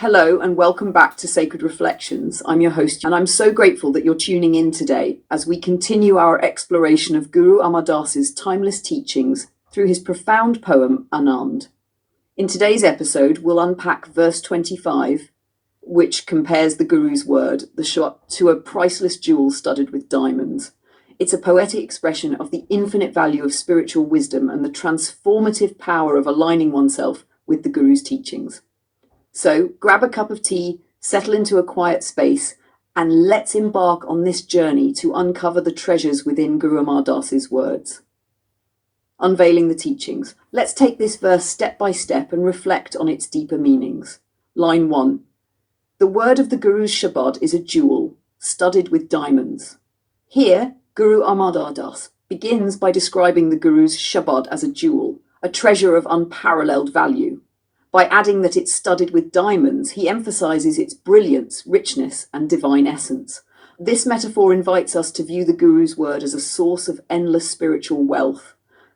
Hello and welcome back to Sacred Reflections. I'm your host, and I'm so grateful that you're tuning in today as we continue our exploration of Guru Amar Das's timeless teachings through his profound poem, Anand. In today's episode, we'll unpack verse 25, which compares the Guru's word, the Shabad, to a priceless jewel studded with diamonds. It's a poetic expression of the infinite value of spiritual wisdom and the transformative power of aligning oneself with the Guru's teachings. So grab a cup of tea, settle into a quiet space, and let's embark on this journey to uncover the treasures within Guru Amar Das's words. Unveiling the teachings. Let's take this verse step by step and reflect on its deeper meanings. Line 1. The word of the Guru's Shabad is a jewel, studded with diamonds. Here, Guru Amar Das begins by describing the Guru's Shabad as a jewel, a treasure of unparalleled value. By adding that it's studded with diamonds, he emphasizes its brilliance, richness, and divine essence. This metaphor invites us to view the Guru's word as a source of endless spiritual wealth,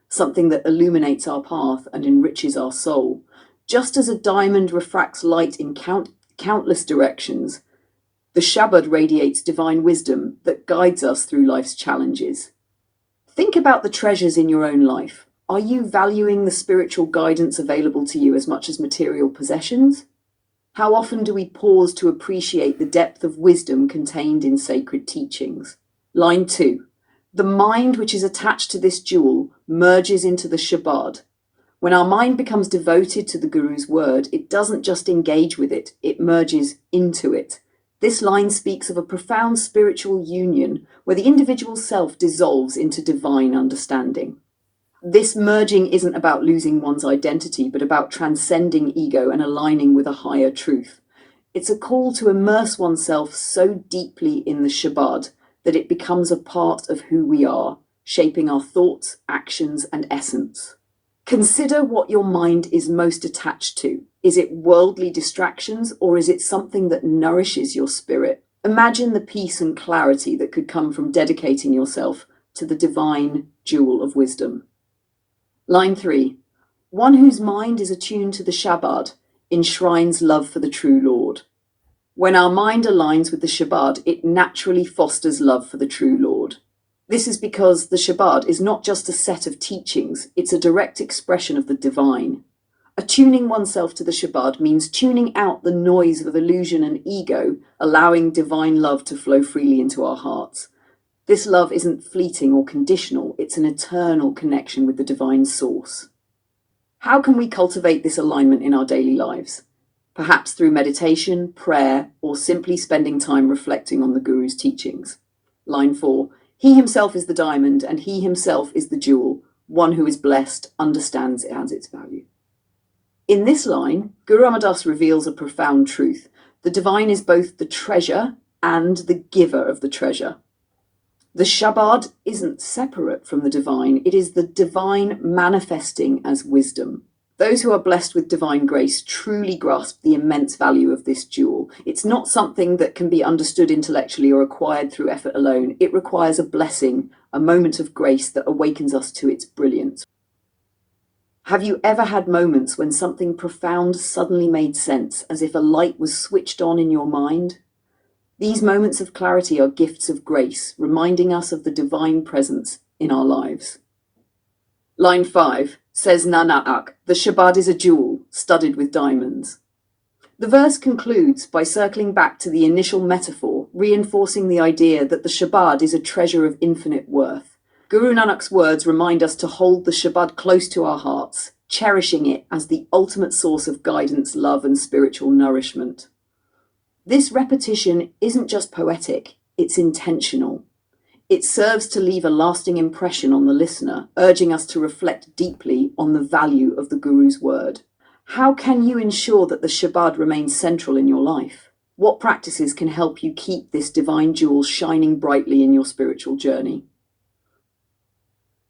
something that illuminates our path and enriches our soul. Just as a diamond refracts light in countless directions, the Shabad radiates divine wisdom that guides us through life's challenges. Think about the treasures in your own life. Are you valuing the spiritual guidance available to you as much as material possessions? How often do we pause to appreciate the depth of wisdom contained in sacred teachings? Line 2. The mind which is attached to this jewel merges into the Shabad. When our mind becomes devoted to the Guru's word, it doesn't just engage with it, it merges into it. This line speaks of a profound spiritual union where the individual self dissolves into divine understanding. This merging isn't about losing one's identity, but about transcending ego and aligning with a higher truth. It's a call to immerse oneself so deeply in the Shabad that it becomes a part of who we are, shaping our thoughts, actions, and essence. Consider what your mind is most attached to. Is it worldly distractions, or is it something that nourishes your spirit? Imagine the peace and clarity that could come from dedicating yourself to the divine jewel of wisdom. Line 3. One whose mind is attuned to the Shabad enshrines love for the true Lord. When our mind aligns with the Shabad, it naturally fosters love for the true Lord. This is because the Shabad is not just a set of teachings, it's a direct expression of the divine. Attuning oneself to the Shabad means tuning out the noise of illusion and ego, allowing divine love to flow freely into our hearts. This love isn't fleeting or conditional, it's an eternal connection with the divine source. How can we cultivate this alignment in our daily lives? Perhaps through meditation, prayer, or simply spending time reflecting on the Guru's teachings. Line 4. He himself is the diamond, and he himself is the jewel. One who is blessed understands it has its value. In this line, Guru Amar Das reveals a profound truth. The divine is both the treasure and the giver of the treasure. The Shabad isn't separate from the divine, it is the divine manifesting as wisdom. Those who are blessed with divine grace truly grasp the immense value of this jewel. It's not something that can be understood intellectually or acquired through effort alone. It requires a blessing, a moment of grace that awakens us to its brilliance. Have you ever had moments when something profound suddenly made sense, as if a light was switched on in your mind? These moments of clarity are gifts of grace, reminding us of the divine presence in our lives. Line 5 says Nanak, the Shabad is a jewel studded with diamonds. The verse concludes by circling back to the initial metaphor, reinforcing the idea that the Shabad is a treasure of infinite worth. Guru Nanak's words remind us to hold the Shabad close to our hearts, cherishing it as the ultimate source of guidance, love, and spiritual nourishment. This repetition isn't just poetic, it's intentional. It serves to leave a lasting impression on the listener, urging us to reflect deeply on the value of the Guru's word. How can you ensure that the Shabad remains central in your life? What practices can help you keep this divine jewel shining brightly in your spiritual journey?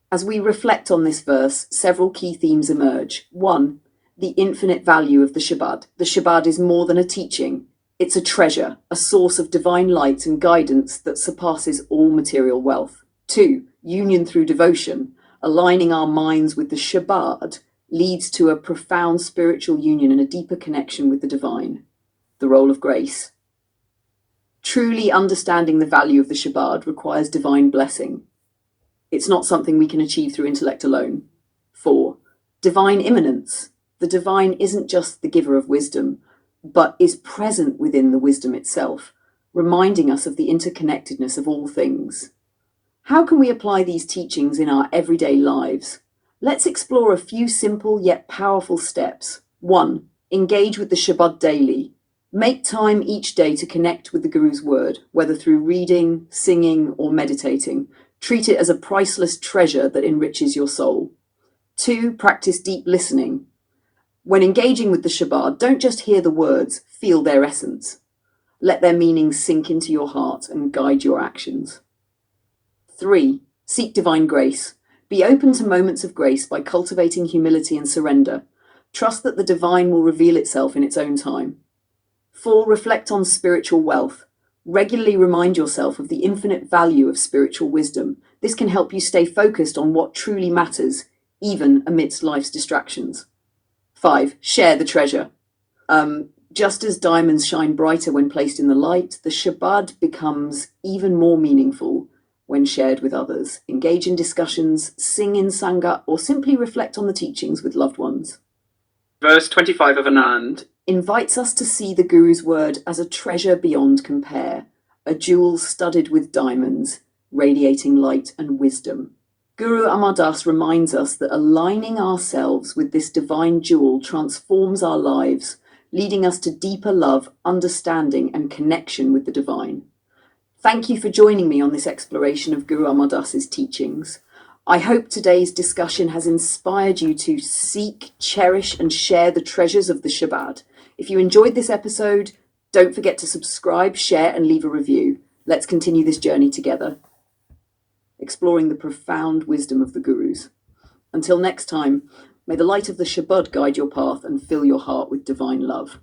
As we reflect on this verse, several key themes emerge. 1. The infinite value of the Shabad. The Shabad is more than a teaching. It's a treasure, a source of divine light and guidance that surpasses all material wealth. 2. Union through devotion. Aligning our minds with the Shabad leads to a profound spiritual union and a deeper connection with the divine. the role of grace. Truly understanding the value of the Shabad requires divine blessing. It's not something we can achieve through intellect alone. 4. Divine immanence. The divine isn't just the giver of wisdom, but is present within the wisdom itself, reminding us of the interconnectedness of all things. How can we apply these teachings in our everyday lives? Let's explore a few simple yet powerful steps. 1. Engage with the Shabad daily. Make time each day to connect with the Guru's word, whether through reading, singing, or meditating. Treat it as a priceless treasure that enriches your soul. 2. Practice deep listening. When engaging with the Shabad, don't just hear the words, feel their essence. Let their meanings sink into your heart and guide your actions. 3. Seek divine grace. Be open to moments of grace by cultivating humility and surrender. Trust that the divine will reveal itself in its own time. 4. Reflect on spiritual wealth. Regularly remind yourself of the infinite value of spiritual wisdom. This can help you stay focused on what truly matters, even amidst life's distractions. 5. Share the treasure. Just as diamonds shine brighter when placed in the light, the Shabad becomes even more meaningful when shared with others. Engage in discussions, sing in Sangha, or simply reflect on the teachings with loved ones. Verse 25 of Anand invites us to see the Guru's word as a treasure beyond compare, a jewel studded with diamonds, radiating light and wisdom. Guru Amar Das reminds us that aligning ourselves with this divine jewel transforms our lives, leading us to deeper love, understanding, and connection with the divine. Thank you for joining me on this exploration of Guru Amar Das's teachings. I hope today's discussion has inspired you to seek, cherish, and share the treasures of the Shabad. If you enjoyed this episode, don't forget to subscribe, share, and leave a review. Let's continue this journey together, exploring the profound wisdom of the Gurus. Until next time, may the light of the Shabad guide your path and fill your heart with divine love.